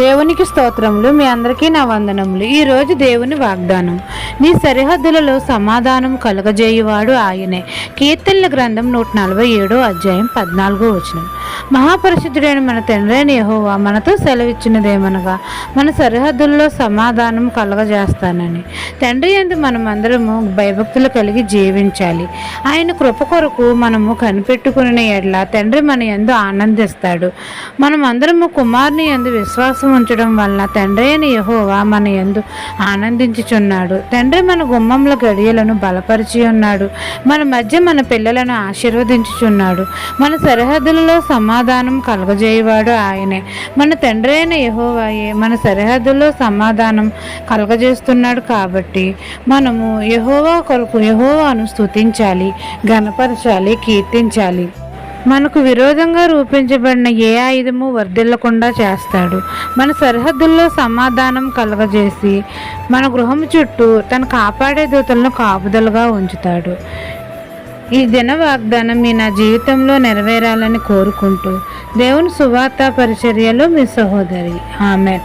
దేవునికి స్తోత్రములు. మీ అందరికీ నా వందనములు. ఈరోజు దేవుని వాగ్దానం, నీ సరిహద్దులలో సమాధానం కలగజేయువాడు ఆయనే. కీర్తనల గ్రంథం 147 అధ్యాయం 14 వచనం. మహాపరిశుద్ధుడైన మన తండ్రి అయిన యెహోవా మనతో సెలవిచ్చినదేమనగా, మన సరిహద్దుల్లో సమాధానం కలగజేస్తానని. తండ్రి యందు మనమందరము భయభక్తులు కలిగి జీవించాలి. ఆయన కృప కొరకు మనము కనిపెట్టుకునే ఎడల తండ్రి మన యందు ఆనందిస్తాడు. మనమందరము కుమారుని యందు విశ్వాసం ఉంచడం వలన తండ్రి అయిన యెహోవా మన యందు ఆనందించుచున్నాడు. తండ్రి మన గుమ్మంలో గడియలను బలపరిచి ఉన్నాడు. మన మధ్య మన పిల్లలను ఆశీర్వదించుచున్నాడు. మన సరిహద్దులలో సమాధానం కలగజేయవాడు ఆయనే. మన తండ్రి అయిన యెహోవాయే మన సరిహద్దుల్లో సమాధానం కలగజేస్తున్నాడు. కాబట్టి మనము యెహోవా కొరకు యెహోవాను స్తుతించాలి, ఘనపరచాలి, కీర్తించాలి. మనకు విరోధంగా రూపించబడిన ఏ ఆయుధము వర్ధిల్లకుండా చేస్తాడు. మన సరిహద్దుల్లో సమాధానం కలగజేసి మన గృహం చుట్టూ తన కాపాడే దూతలను కాపుదలుగా ఉంచుతాడు. ఈ దిన వాగ్దానం నా జీవితంలో నెరవేరాలని కోరుకుంటూ దేవుని సువార్త పరిచర్యలో మీ సహోదరి. ఆమెన్.